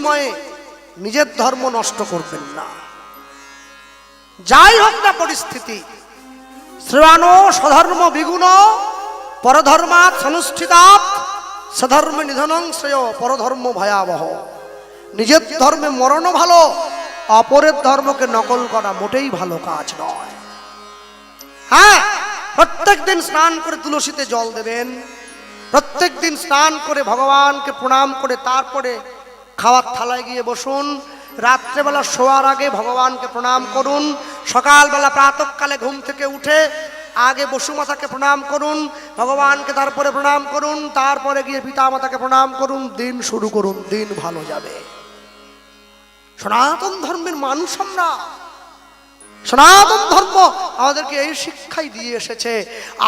বিনিময়ে নিজের ধর্ম নষ্ট করবেন না। যাই হোক না পরিস্থিতি, শ্রেয়ানো স্বধর্ম বিগুণ পরধর্মাৎ অনুষ্ঠিতাৎ স্বধর্মে নিধনং শ্রেয় পরধর্ম ভয়াবহ। নিজের ধর্মে মরণও ভালো, অপরের ধর্মকে নকল করা মোটেই ভালো কাজ নয়। হ্যাঁ, প্রত্যেক দিন স্নান করে তুলসীতে জল দেবেন, প্রত্যেক দিন স্নান করে ভগবানকে প্রণাম করে তারপরে খাওয়ার থালায় গিয়ে বসুন। রাত্রেবেলা শোয়ার আগে ভগবানকে প্রণাম করুন। সকালবেলা প্রাতঃকালে ঘুম থেকে উঠে আগে বসুমাতাকে প্রণাম করুন, ভগবানকে তারপরে প্রণাম করুন, তারপরে গিয়ে পিতামাতাকে প্রণাম করুন। দিন শুরু করুন, দিন ভালো যাবে। সনাতন ধর্মের মানুষ আমরা। সনাতন ধর্ম আমাদেরকে এই শিক্ষাই দিয়ে এসেছে,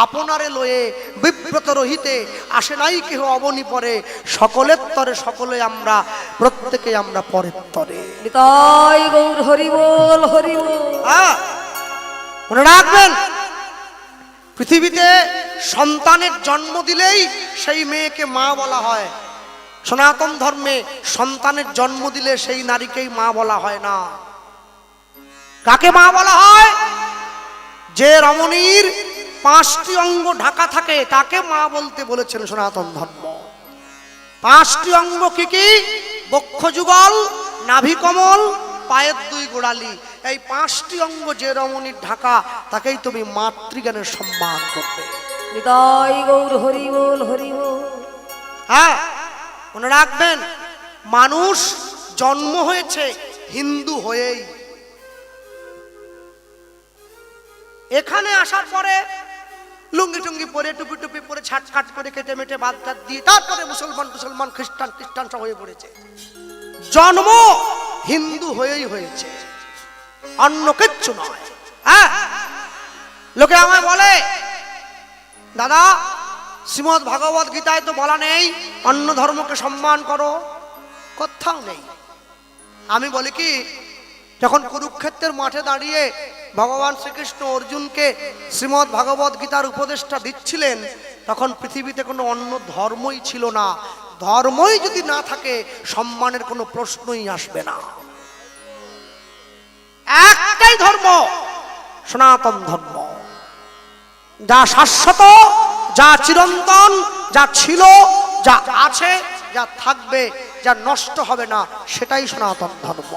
আপনারে লয়ে বিব্রত রহিতে আসে নাই কেহ অবনি পরে, সকলের তরে সকলে আমরা, প্রত্যেকে আমরা পরের তরে। নিতাই গৌর হরি বল হরি বল। মনে রাখবেন, পৃথিবীতে সন্তানের জন্ম দিলেই সেই মেয়েকে মা বলা হয়। সনাতন ধর্মে সন্তানের জন্ম দিলে সেই নারীকেই মা বলা হয় না। কাকে মা বলা হয়? যে রমণীর 5টি অঙ্গ ঢাকা থাকে তাকে মা বলতে বলেছেন সনাতন ধর্ম। 5টি অঙ্গ কি কি? বক্ষযুগল, নাভিকমল, পায়ের 2 গোড়ালি। এই 5টি অঙ্গ যে রমণীর ঢাকা তাকেই তুমি মাতৃজ্ঞানের সম্মান করবে। নিতাই গৌর হরি বল হরি বল। হ্যাঁ, মনে রাখবেন, মানুষ জন্ম হয়েছে হিন্দু হয়েই। এখানে আসার পরে লুঙ্গি টুঙ্গি পরে টুপি টুপি পরে ছাটকাট করে কেটে মেটে বাদ টাদ দিয়ে তারপরে মুসলমান খ্রিস্টান সব হয়ে পড়েছে। জন্ম হিন্দু হয়েই হয়েছে, অন্য কিচ্ছু নয়। হ্যাঁ, লোকে আমায় বলে, দাদা শ্রীমদ্ ভাগবত গীতায় তো বলা নেই অন্য ধর্মকে সম্মান করো, কোথাও নেই। আমি বলি কি, যখন কুরুক্ষেত্রের মাঠে দাঁড়িয়ে ভগবান শ্রীকৃষ্ণ অর্জুনকে শ্রীমদ্ ভাগবত গীতার উপদেশটা দিচ্ছিলেন, তখন পৃথিবীতে কোনো অন্য ধর্মই ছিল না। ধর্মই যদি না থাকে সম্মানের কোনো প্রশ্নই আসবে না। একটাই ধর্ম, সনাতন ধর্ম, যা শাশ্বত, যা চিরন্তন, যা ছিল, যা আছে, যা থাকবে, যা নষ্ট হবে না, সেটাই সনাতন ধর্ম।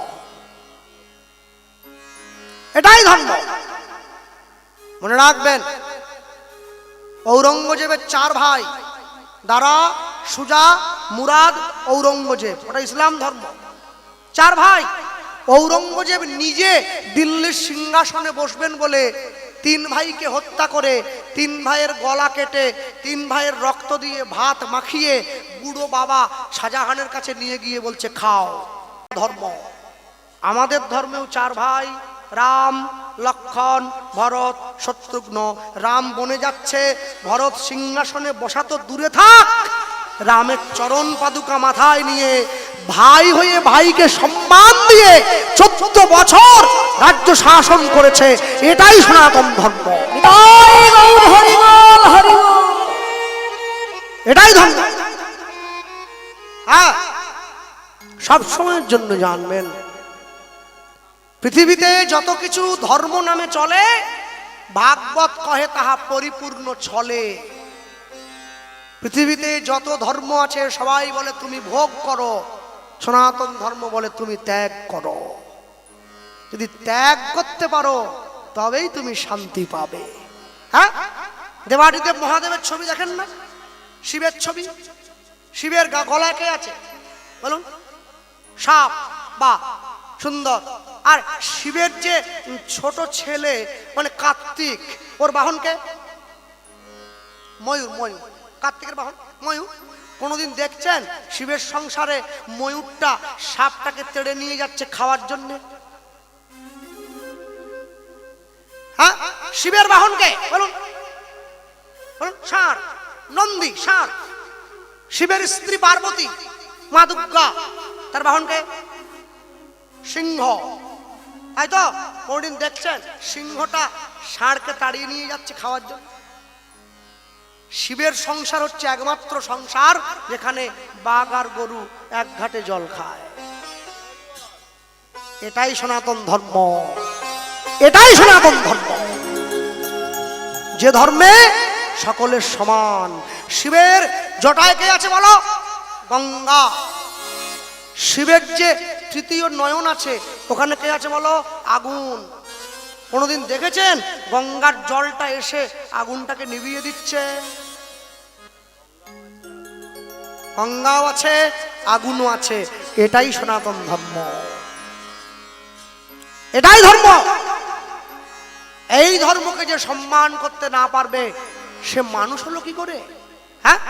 এটাই ধর্ম। মনে রাখবেন, ঔরঙ্গজেবের 4 ভাই, দারা, সুজা, মুরাদ, ঔরঙ্গজেব, ওটা ইসলাম ধর্ম। 4 ভাই। ঔরঙ্গজেব নিজে দিল্লির সিংহাসনে বসবেন বলে 3 ভাইকে হত্যা করে 3 ভাইয়ের গলা কেটে 3 ভাইয়ের রক্ত দিয়ে ভাত মাখিয়ে বুড়ো বাবা শাহজাহানের কাছে নিয়ে গিয়ে বলছে খাও। ধর্ম। আমাদের ধর্মেও 4 ভাই, রাম, লক্ষণ, ভরত, শত্রুঘ্ন। রাম বনে যাচ্ছে, ভরত সিংহাসনে বসা তো দূরে থাক, রামের চরণ পাদুকা মাথায় নিয়ে ভাই হয়ে ভাইকে সম্মান দিয়ে 14 বছর রাজ্য শাসন করেছে। এটাই সনাতন ধর্ম। নিতাই গৌর হরি বল হরি বল। এটাই ধর্ম। হ্যাঁ, সব সময়ের জন্য জানবেন, পৃথিবীতে যত কিছু ধর্ম নামে চলে, ভাগবত কহে তাহা পরিপূর্ণ ছলে। পৃথিবীতে যত ধর্ম আছে সবাই বলে তুমি ভোগ করো, সনাতন ধর্ম বলে তুমি ত্যাগ করো। যদি ত্যাগ করতে পারো তবেই তুমি শান্তি পাবে। হ্যাঁ, দেবাদিদেব মহাদেবের ছবি দেখেন না? শিবের ছবি। শিবের গলায় কে আছে বলুন? সাপ বা সুন্দর। আর শিবের যে ছোট ছেলে মানে কার্তিক, ওর বাহনকে ময়ূর। ময়ূর কার্তিকের বাহন ময়ূর। কোনোদিন দেখছেন শিবের সংসারে ময়ূরটা সাপটাকে তেড়ে নিয়ে যাচ্ছে খাওয়ার জন্য? হ্যাঁ, শিবের বাহনকে বলুন? ষাঁড়, নন্দী, ষাঁড়। শিবের স্ত্রী পার্বতী, মা দুর্গা, তার বাহনকে সিংহ। তাই তো কোনদিন দেখছেন সিংহটা ষাঁড়কে তাড়িয়ে নিয়ে যাচ্ছে খাওয়ার জন্য? শিবের সংসার হচ্ছে একমাত্র সংসার যেখানে বাঘ আর গরু এক ঘাটে জল খায়। এটাই সনাতন ধর্ম, এটাই সনাতন ধর্ম, যে ধর্মে সকলের সমান। শিবের জটায় কে আছে বলো? গঙ্গা। শিবের যে তৃতীয় নয়ন আছে ওখানে কে আছে বলো? আগুন। কোনোদিন দেখেছেন গঙ্গার জলটা এসে আগুনটাকে নিভিয়ে দিচ্ছে? গঙ্গাও আছে, আগুনও আছে। এটাই সনাতন ধর্ম, এটাই ধর্ম। এই ধর্মকে যে সম্মান করতে না পারবে সে মানুষ হলো কি করে? হ্যাঁ,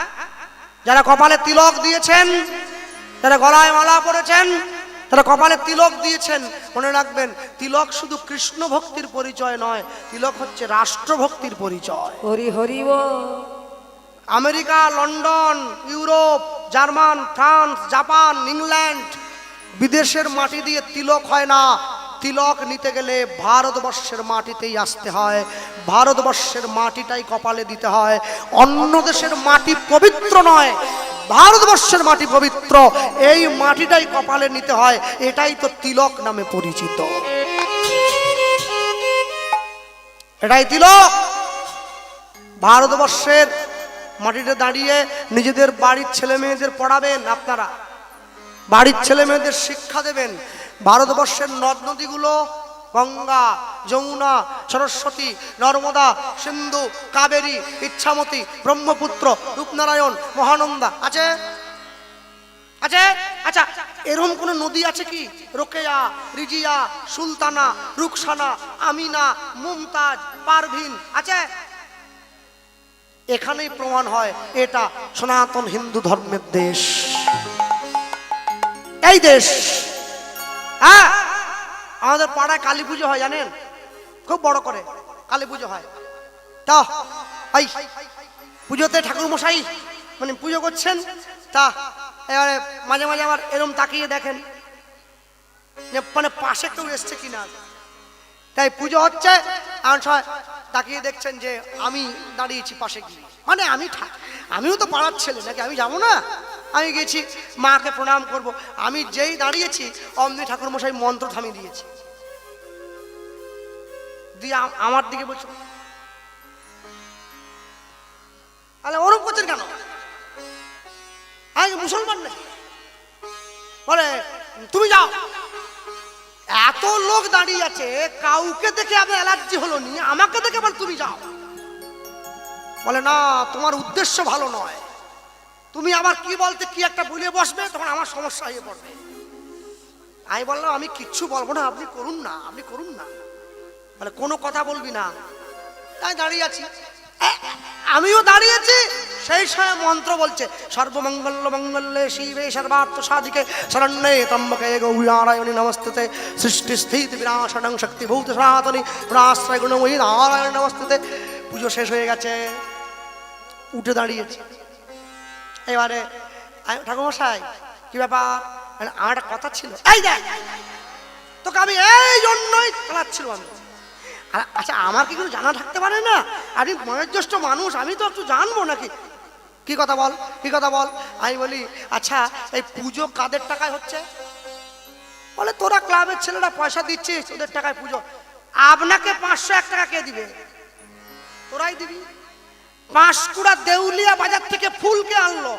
যারা কপালে তিলক দিয়েছেন, যারা গলায় মালা পরেছেন, যারা কপালে তিলক দিয়েছেন, মনে রাখবেন তিলক শুধু কৃষ্ণ ভক্তির পরিচয় নয়, তিলক হচ্ছে রাষ্ট্রভক্তির পরিচয়। হরি হরি বল। America, London, Europe, German, France, Japan, England, বিদেশের মাটি দিয়ে তিলক হয় না। তিলক নিতে গেলে ভারতবর্ষের মাটিতেই আসতে হয়, ভারতবর্ষের মাটিটাই কপালে দিতে হয়। অন্য দেশের মাটি পবিত্র নয়, ভারতবর্ষের মাটি পবিত্র, এই মাটিটাই কপালে নিতে হয়। এটাই তো তিলক নামে পরিচিত, এটাই তিলক। ভারতবর্ষের মাটিতে দাঁড়িয়ে নিজেদের বাড়ির ছেলে মেয়েদের পড়াবেন, আপনারা বাড়ির ছেলে মেয়েদের শিক্ষা দেবেন। ভারতবর্ষের নদ নদীগুলো গঙ্গা, যমুনা, সরস্বতী, নর্মদা, সিন্ধু, কাবেরী, ইচ্ছামতি, ব্রহ্মপুত্র, রূপনারায়ণ, মহানন্দা আছে, আছে? আচ্ছা, এরকম কোন নদী আছে কি? রোকেয়া, রিজিয়া, সুলতানা, রুকসানা, আমিনা, মুমতাজ, পারভিন আছে? এখানেই প্রমাণ হয় এটা সনাতন হিন্দু ধর্মের দেশ, এই দেশ। হ্যাঁ, আমাদের পাড়ায় কালী পুজো হয়, জানেন? খুব বড় করে কালী পুজো হয়। তা এই পুজোতে ঠাকুর মশাই মানে পুজো করছেন, তা এবারে মাঝে মাঝে আবার এরম তাকিয়ে দেখেন যে মানে পাশে কেউ এসছে কিনা। তাই পুজো হচ্ছে, আর সবাই তাকিয়ে দেখছেন যে আমি দাঁড়িয়েছি পাশে গিয়ে, মানে আমিও তো পাড়ার ছেলে নাকি, আমি যাবো না? আমি গেছি মাকে প্রণাম করব, আমি যেই দাঁড়িয়েছি অমনি ঠাকুর মশাই মন্ত্র থামিয়ে দিয়েছে, দিয়ে আমার দিকে বলছো, আরে ওরকম করছেন কেন? আমি মুসলমান নাকি? বলে তুমি যাও। এত লোক দাঁড়িয়ে আছে, কাউকে দেখে আপনার অ্যালার্জি হলো নি, আমাকে দেখে বলে তুমি যাও। বলে না, তোমার উদ্দেশ্য ভালো নয়, তুমি আবার কি বলতে কি একটা বলে বসবে, তখন আমার সমস্যা হয়ে পড়বে। আমি বললাম আমি কিচ্ছু বলবো না, আপনি করুন না, আপনি করুন না। বলে কোনো কথা বলবি না। তাই দাঁড়িয়ে আছি, আমিও দাঁড়িয়েছি, সেই সময় মন্ত্র বলছে সর্বমঙ্গল মঙ্গলে শিবে সর্বার্থ সাধিকে শরণ্যে ত্রম্বকে গৌরী নারায়ণী নমস্তুতে সৃষ্টি স্থিতি বিনাশনং শক্তিভূত সনাতনী প্রাশ্রয় গুণময়ী নারায়ণ নমস্তুতে। পুজো শেষ হয়ে গেছে, উঠে দাঁড়িয়েছি। এবারে ঠাকুরমশাই কি ব্যাপার? আমার একটা কথা ছিল, এই দেখ তোকে আমি এই জন্যই চালাচ্ছিল আমি। আচ্ছা, আমার কি কিছু জানা থাকতে পারে না? আমি বয়োজ্যেষ্ঠ মানুষ, আমি তো একটু জানবো নাকি। কি কথা বল, কি কথা বল। আমি বলি আচ্ছা এই পুজো কাদের টাকায় হচ্ছে? বলে তোরা ক্লাবের ছেলেরা পয়সা দিচ্ছিস, ওদের টাকায় পুজো। আপনাকে 501 টাকা কে দিবে? তোরাই দিবি। পাঁশকুড়া দেউলিয়া বাজার থেকে ফুল কে আনলো?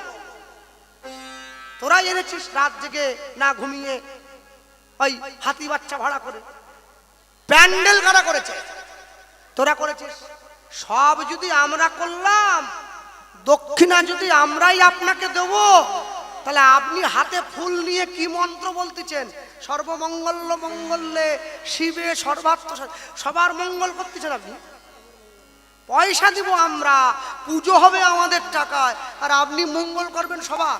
তোরাই এনেছিস, রাত জেগে না ঘুমিয়ে, ওই হাতি বাচ্চা ভাড়া করে। প্যান্ডেল কারা করেছে? তোরা করেছিস। সব যদি আমরা করলাম, দক্ষিণা যদি আমরাই আপনাকে দেব, তাহলে আপনি হাতে ফুল নিয়ে কি মন্ত্র বলতেছেন? সর্বমঙ্গল মঙ্গলে শিবে সর্বার্থ, সবার মঙ্গল করতেছেন আপনি। পয়সা দিব আমরা, পুজো হবে আমাদের টাকায়, আর আপনি মঙ্গল করবেন সবার।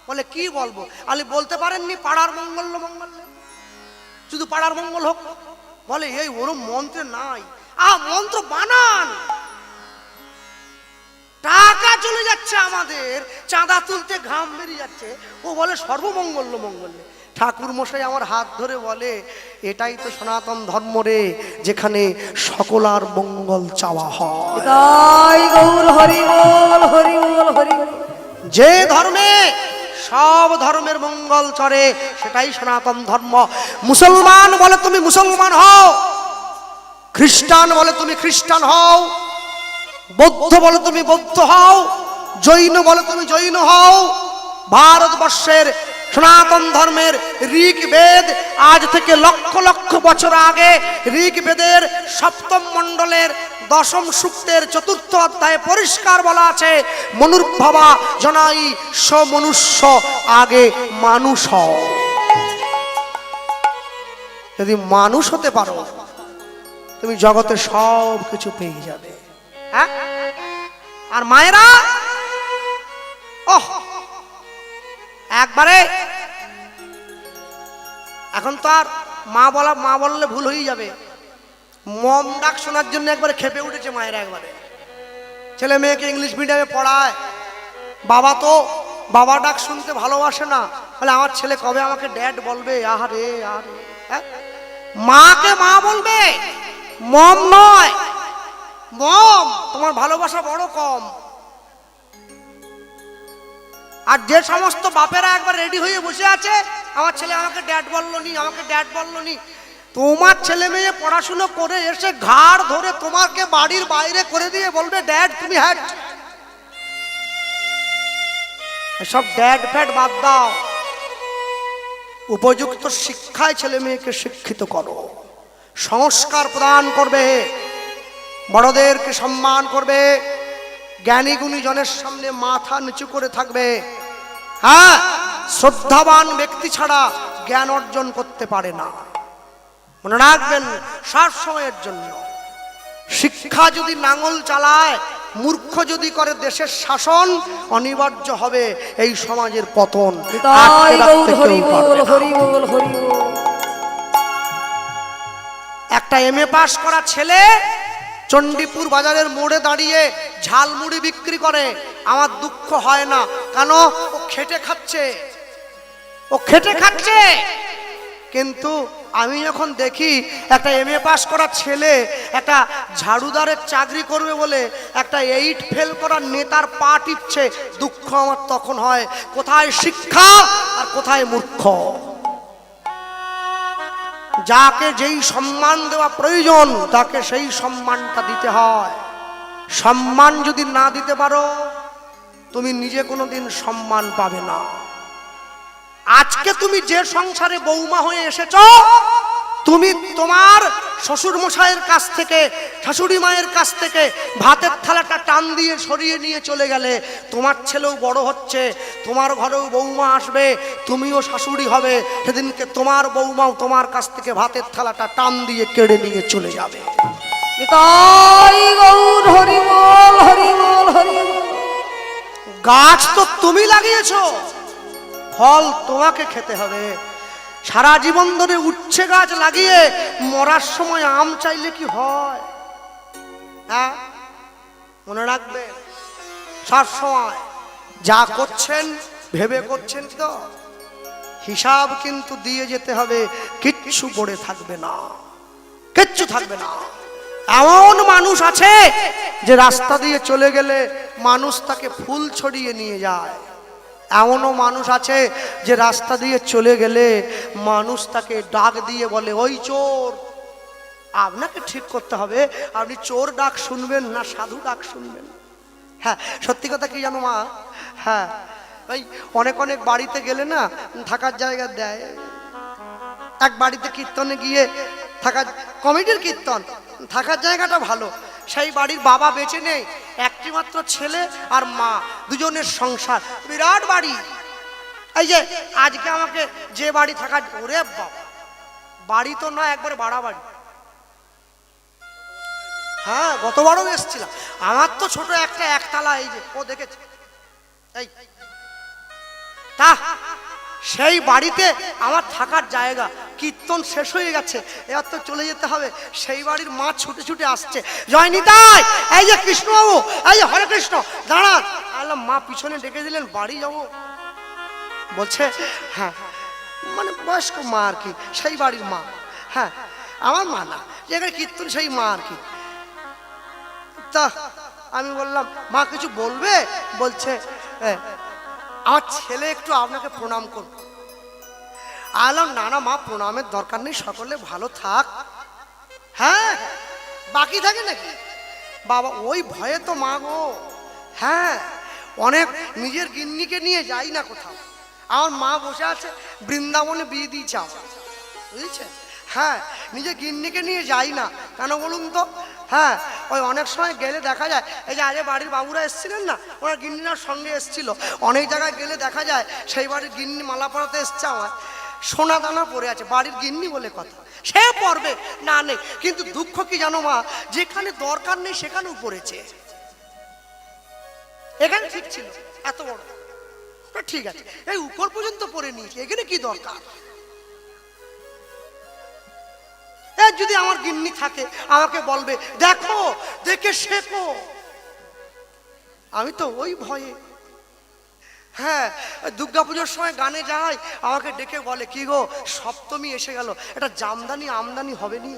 বলে কি বলবো? আপনি বলতে পারেননি পাড়ার মঙ্গল মঙ্গলে, শুধু পাড়ার মঙ্গল হোক? বলে এই ওরম মন্ত্রে নাই, মন্ত্র বানান। টাকা চলে যাচ্ছে আমাদের, চাঁদা তুলতে ঘাম বেরিয়ে যাচ্ছে, ও বলে সর্বমঙ্গল মঙ্গলে। ঠাকুর মশাই আমার হাত ধরে বলে এটাই তো সনাতন ধর্ম রে, যেখানে সকলার মঙ্গল চাওয়া হয়। তাই গৌর হরি বল, হরি বল, হরি বল। যে ধর্মে সব ধর্মের মঙ্গল চরে, সেটাই সনাতন ধর্ম। মুসলমান বলে তুমি মুসলমান হও, খ্রিস্টান বলে তুমি খ্রিস্টান হও, বৌদ্ধ বলে তুমি বৌদ্ধ হও, জৈন বলে তুমি জৈন হও। ভারতবর্ষের সনাতন ধর্মের ঋগ্বেদ আজ থেকে লক্ষ লক্ষ বছর আগে ঋগ্বেদের সপ্তম মণ্ডলের দশম সূক্তের চতুর্থ অধ্যায়ে পরিষ্কার বলা আছে, মনুর্ভবা জনাই স মনুষ্য, আগে মানুষ হও। যদি মানুষ হতে পারো তুমি জগতে সব কিছু পেয়ে যাবে। হ্যাঁ, আর মায়েরা ওহ একবারে এখন তো আর মা বললে ভুল হয়ে যাবে, মম ডাক শোনার জন্য একবারে খেপে উঠেছে মায়েরা। একবারে ছেলে মেয়েকে ইংলিশ মিডিয়ামে পড়ায়, বাবা তো বাবা ডাক শুনতে ভালোবাসে না, বলে আমার ছেলে কবে আমাকে ড্যাড বলবে। আহারে আরে, হ্যাঁ, মাকে মা বলবে, মম নয়। মম তোমার ভালোবাসা বড় কম। আর যে সমস্ত বাপেরা একবার রেডি হয়ে বসে আছে, আমার ছেলে আমাকে ড্যাড বললো নি, আমাকে ড্যাড বললো নি, তোমার ছেলে মেয়ে পড়াশুনো করে এসে ঘাড় ধরে তোমাকে বাড়ির বাইরে করে দিয়ে বলবে ড্যাড তুমি হ্যাড। সব ড্যাড ফ্যাড বাদ দাও, উপযুক্ত শিক্ষায় ছেলে মেয়েকে শিক্ষিত করো, সংস্কার প্রদান করবে, বড়দেরকে সম্মান করবে, জ্ঞানী গুণী জনের সামনে মাথা নিচু করে থাকবে। হ্যাঁ, শ্রদ্ধাবান ব্যক্তি ছাড়া জ্ঞান অর্জন করতে পারে না, মনে রাখবেন সব সময়ের জন্য। শিক্ষা যদি নাঙল চালায়, মূর্খ যদি করে দেশের শাসন, অনিবার্য হবে এই সমাজের পতন। একটা এমএ পাস করা ছেলে চণ্ডীপুর বাজারের মোড়ে দাঁড়িয়ে ঝালমুড়ি বিক্রি করে, আমার দুঃখ হয় না, কেন ও খেটে খাচ্ছে, ও খেটে খাচ্ছে। কিন্তু আমি যখন দেখি একটা এমএ পাস করা ছেলে একটা ঝাড়ুদারের চাকরি করবে বলে একটা 8 ফেল করা নেতার পা টিপছে, দুঃখ আমার তখন হয়। কোথায় শিক্ষা আর কোথায় মূর্খ? যাকে যেই সম্মান দেওয়া প্রয়োজন তাকে সেই সম্মানটা দিতে হয়। সম্মান যদি না দিতে পারো তুমি নিজে কোনোদিন সম্মান পাবে না। আজকে তুমি যে সংসারে বৌমা হয়ে এসেছো, তুমি তোমার শ্বশুর মশাইয়ের কাছ থেকে, শাশুড়ি মায়ের কাছ থেকে ভাতের থালাটা টান দিয়ে সরিয়ে নিয়ে চলে গেলে, তোমার ছেলেও বড় হচ্ছে, তোমার ঘরেও বৌমা আসবে, তুমিও শাশুড়ি হবে, সেদিনকে তোমার বৌমাও তোমার কাছ থেকে ভাতের থালাটা টান দিয়ে কেড়ে নিয়ে চলে যাবে। গাছ তো তুমি লাগিয়েছো, ফল তোমাকে খেতে হবে। সারা জীবন ধরে উচ্ছে গাছ লাগিয়ে মরার সময় আম চাইলে কি হয়? হ্যাঁ, মনে রাখবে সব সময় যা করছেন ভেবে করছেন তো, হিসাব কিন্তু দিয়ে যেতে হবে, কিচ্ছু পড়ে থাকবে না, কিচ্ছু থাকবে না। এমন মানুষ আছে যে রাস্তা দিয়ে চলে গেলে মানুষ তাকে ফুল ছড়িয়ে নিয়ে যায়, এমনও মানুষ আছে যে রাস্তা দিয়ে চলে গেলে মানুষ তাকে ডাক দিয়ে বলে ওই চোর। আপনাকে ঠিক করতে হবে, আপনি চোর ডাক শুনবেন না সাধু ডাক শুনবেন। হ্যাঁ, সত্যি কথা কি জানো মা, হ্যাঁ ওই অনেক অনেক বাড়িতে গেলে না থাকার জায়গা দেয়। এক বাড়িতে কীর্তনে গিয়ে থাকার, কমিটির কীর্তন, থাকার জায়গাটা ভালো, সেই বাড়ির বাবা বেঁচে নেই, একটি মাত্র ছেলে আর মা, দুজনের সংসার, বিরাট বাড়ি। এই যে আজকে আমাকে যে বাড়ি থাকা, ওরে বাবা, বাড়ি তো নয় একবারে বাড়া বাড়ি। হ্যাঁ, গতবারও এসেছিলাম, আমার তো ছোট একটা একতলা, এই যে ও দেখেছে, এই তা সেই বাড়িতে আমার থাকার জায়গা, কীর্তন শেষ হয়ে গেছে, এবার তো চলে যেতে হবে। সেই বাড়ির মা ছুটে ছুটে আসছে, জয় নিতাই, এই যে কৃষ্ণবাবু, এই যে হরে কৃষ্ণ, দাঁড়ান। আল্লাহ, মা পিছনে ডেকে দিলেন, বাড়ি যাবো বলছে। হ্যাঁ, মানে বয়স্ক মা আর কি, সেই বাড়ির মা। হ্যাঁ, আমার মা না, যেখানে কীর্তন সেই মা আর কি। তা আমি বললাম মা কিছু বলবে? বলছে আমার ছেলে একটু আপনাকে প্রণাম করবে। আলাম না না মা, প্রণামের দরকার নেই, সকলে ভালো থাক। হ্যাঁ বাকি থাকে নাকি বাবা, ওই ভয়ে তো মা গো। হ্যাঁ অনেক নিজের গিন্নিকে নিয়ে যাই না কোথাও। আমার মা বসে আছে বৃন্দাবনে, বিয়ে দিয়েছে আমার, বুঝেছেন? হ্যাঁ নিজে গিন্নিকে নিয়ে যাই না, কেন বলুন তো? হ্যাঁ ওই অনেক সময় গেলে দেখা যায়, এই যে আগে বাড়ির বাবুরা এসেছিলেন না, ওনার গিন্নিরার সঙ্গে এসেছিল, অনেক জায়গায় গেলে দেখা যায় সেই বাড়ির গিন্নি মালা পরাতে এসছে আমার, সোনা দানা পড়ে আছে, বাড়ির গিন্নি বলে কথা, সে পড়বে না নেই। কিন্তু দুঃখ কি জানো মা, যেখানে দরকার নেই সেখানেও পড়েছে। এখানে ঠিক ছিল এত বড়, ঠিক আছে এই উপর পর্যন্ত পড়ে নিয়েছে, এখানে কি দরকার? যদি আমার গিন্নি থাকে আমাকে বলবে দেখো, দেখে শেখো। আমি তো ওই ভয়ে, হ্যাঁ দুর্গাপুজোর সময় গানে যাই, আমাকে ডেকে বলে কি গো সপ্তমী এসে গেল, এটা জামদানি আমদানি হবে নি?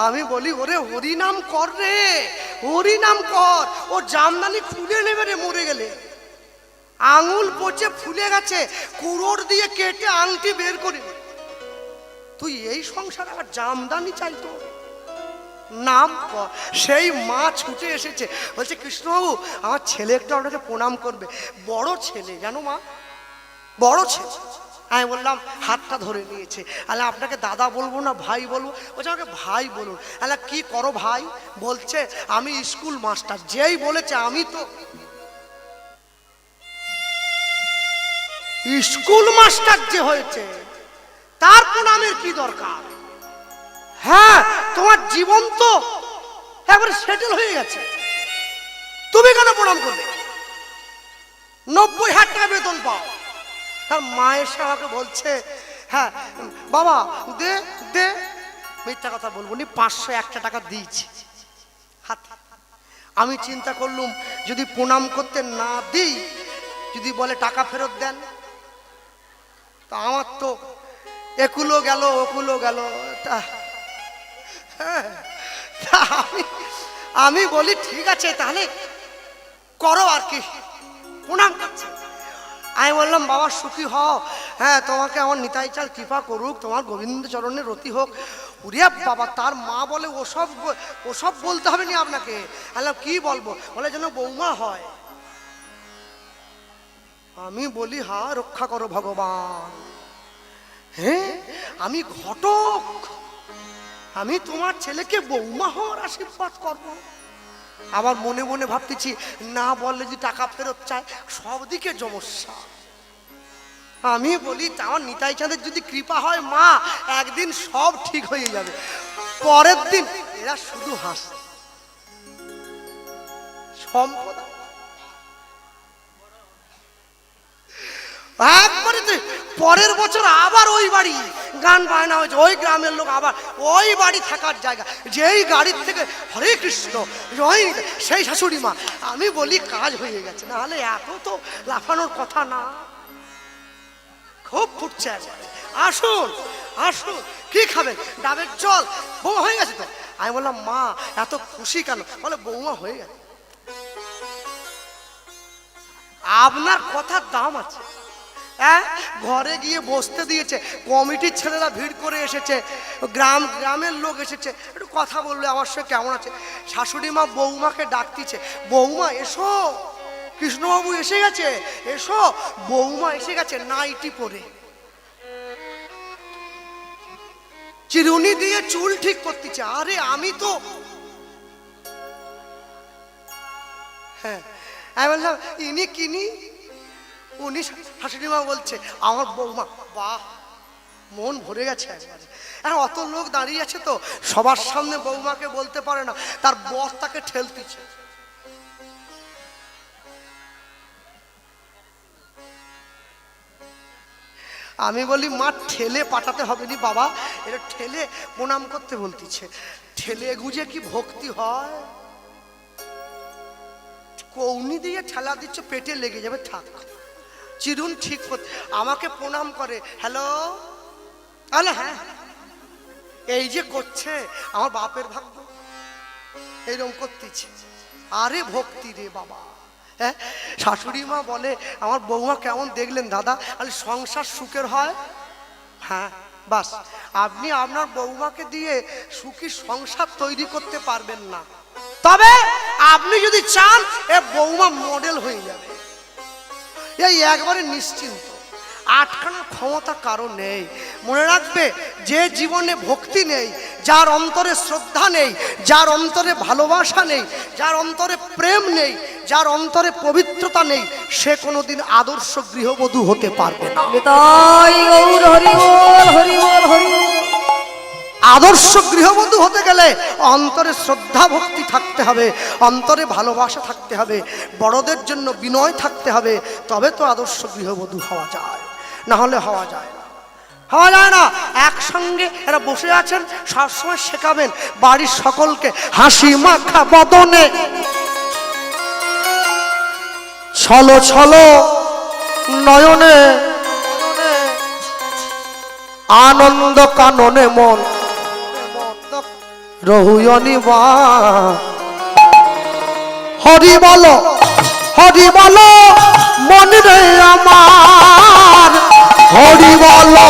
আমি বলি ওরে হরি নাম কর রে, হরি নাম কর, ও জামদানি খুলে নেবে রে মরে গেলে। আঙুল পচে ফুলে গেছে, কুড়োর দিয়ে কেটে আংটি বের করে, তুই এই সংসারে আবার জামদানি চাইতো? নাম কর। সেই মা ছুটে এসেছে, বলছে কৃষ্ণবাবু আমার ছেলে একটু আপনাকে প্রণাম করবে। বড় ছেলে জানো মা, বড় ছেলে। আমি বললাম, হাতটা ধরে নিয়েছে, আলে আপনাকে দাদা বলবো না ভাই বলবো? বলছে আমাকে ভাই বলুন। আলে কি করো ভাই? বলছে আমি স্কুল মাস্টার। যেই বলেছে আমি তো স্কুল মাস্টার যে হয়েছে তার প্রণামের কি দরকার? হ্যাঁ তোমার জীবন তো একবারে সেটেল হয়ে গেছে, তুমি কেন প্রণাম করবে? 90,000 টাকা বেতন পাও। তার মা এসে আমাকে বলছে, হ্যাঁ বাবা দে দে, মিথ্যা কথা বলবো নি, 501 টাকা দিয়েছি হাত। আমি চিন্তা করলুম যদি প্রণাম করতে না দিই, যদি বলে টাকা ফেরত দেন, তা আমার তো একুলো গেল ওকুলো গেল। আমি বলি ঠিক আছে তাহলে করো আর কি, প্রণাম করছে। আমি বললাম বাবা সুখী হও, হ্যাঁ তোমাকে আমার নিতাই চাল কৃপা করুক, তোমার গোবিন্দ চরণের রতি হোক। উড়িয়া বাবা, তার মা বলে ওসব বলতে হবে না আপনাকে। বললাম কি বলবো? বলে যেন বৌমা হয়। আমি বলি হা রক্ষা করো ভগবান, হ্যাঁ আমি ঘটক, আমি তোমার ছেলেকে বৌমা হওয়ার আশীর্বাদ করব। আবার মনে মনে ভাবতেছি না বললে যদি টাকা ফেরত চায়, সব দিকে সমস্যা। আমি বলি আমার নিতাই চাঁদের যদি কৃপা হয় মা, একদিন সব ঠিক হয়ে যাবে। পরের দিন এরা শুধু হাসে। সম্পদ একবারে পরের বছর আবার ওই বাড়ি গান বায়না হয়েছে, ওই গ্রামের লোক আবার ওই বাড়ি থাকার জায়গা, যেই গাড়ির থেকে হরে কৃষ্ণ জয়, সেই শাশুড়ি মা। আমি বলি কাজ হয়ে গেছে, না হলে এত তো লাফানোর কথা না। খুব ফুটছে, আসুন আসুন কি খাবেন? ডাবের জল। বৌমা হয়ে গেছে তো? আমি বললাম মা এত খুশি কেন? বলে বৌমা হয়ে গেছে। আপনার কথার দাম আছে। হ্যাঁ ঘরে গিয়ে বসতে দিয়েছে, কমিটির ছেলেরা ভিড় করে এসেছে, গ্রামের লোক এসেছে, একটু কথা বললে আমার সঙ্গে কেমন আছে। শাশুড়ি মা বৌমাকে ডাকতিছে, বৌমা এসো, কৃষ্ণবাবু এসে গেছে, এসো। বৌমা এসে গেছে নাইটি পরে, চিরুনি দিয়ে চুল ঠিক করতেছে। আরে আমি তো, হ্যাঁ আমি বললাম ইনি কিনি? উনি শাশুড়ি মা বলছে আমার বৌমা। বাহ, মন ভরে গেছে একবারে। এখন অত লোক দাঁড়িয়ে আছে তো সবার সামনে বৌমাকে বলতে পারে না, তার বস তাকে ঠেলতেছে। আমি বলি মা ঠেলে পাঠাতে হবে নি বাবা, এটা ঠেলে প্রণাম করতে বলতেছে। ঠেলে গুজে কি ভক্তি হয়? কৌনি দিয়ে ঠেলা দিচ্ছ, পেটে লেগে যাবে, থাক। চিরুন ঠিক আমাকে প্রণাম করে, হ্যালো আলে, হ্যাঁ এই যে করছে আমার বাপের ভাগ্য, এইরকম করতেছে। আরে ভক্তি রে বাবা, হ্যাঁ, শাশুড়ি মা বলে আমার বৌমা কেমন দেখলেন দাদা, আর সংসার সুখের হয়। হ্যাঁ বাস, আপনি আপনার বৌমাকে দিয়ে সুখী সংসার তৈরি করতে পারবেন না, তবে আপনি যদি চান এ বৌমা মডেল হয়ে যাবে, এই একবারে নিশ্চিন্ত, আটকানোর ক্ষমতা কারো নেই। মনে রাখবে, যে জীবনে ভক্তি নেই, যার অন্তরে শ্রদ্ধা নেই, যার অন্তরে ভালোবাসা নেই, যার অন্তরে প্রেম নেই, যার অন্তরে পবিত্রতা নেই, সে কোনোদিন আদর্শ গৃহবধূ হতে পারবে না। নিতাই গৌর হরি বল হরি বল হরি বল। আদর্শ গৃহবধূ হতে গেলে অন্তরে শ্রদ্ধা ভক্তি থাকতে হবে, অন্তরে ভালোবাসা থাকতে হবে, বড়দের জন্য বিনয় থাকতে হবে, তবে তো আদর্শ গৃহবধূ হওয়া যায়, না হলে হওয়া যায় না, হওয়া যায় না। একসঙ্গে এরা বসে আছেন, সবসময় শেখাবেন বাড়ির সকলকে হাসি মাখা বদনে, ছলো ছলো নয়নে, আনন্দ কাননে মন রহুয়নি বা। হরি বলো মন রে আমার, হরি বলো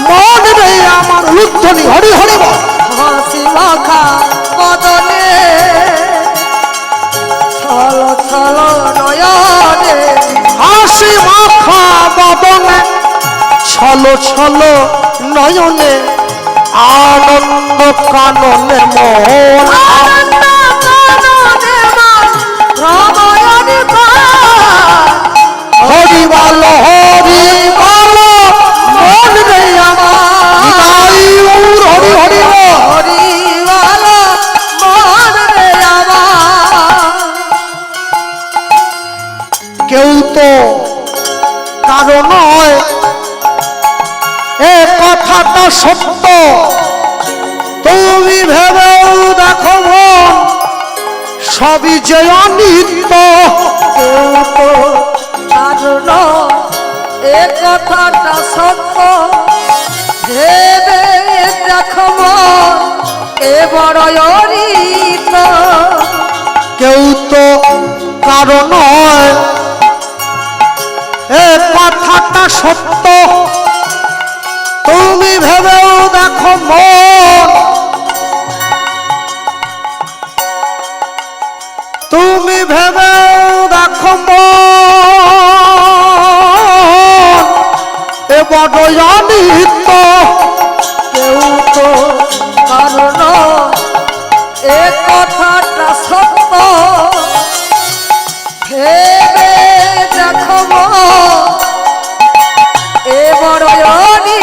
মন রে আমার, লুদ্ধনি হরি হরি বল। হাসি মাখা বদনে ছল ছল নয়নে, হাসি মাখা বদনে ছলো ছলো নয়নে, আনন্দ কাননে মন। আনন্দ কাননে মন রময়নি বা। হরি বলো মন রে আমার, নিতাই গৌর হরি হরি বল। হরি বল মন রে আমার। কেউ তো কারো নয়, এ কথাটা সত্য, তুমি ভেবেও দেখো মন, সবই যে অনিত্য। কেউ তো কারণ এ কথাটা সত্য, ভেবে দেখো মন এ বড় অরিত। কেউ তো কারো নয়, এ কথাটা সত্য, তুমি ভেবেও দেখো মন, তুমি ভেবেও দেখো মন, এ বড় অনিত্য। কেউ তো কারণ এ কথাটা সত্য, ভেবে দেখো মন এ বড় অনিত।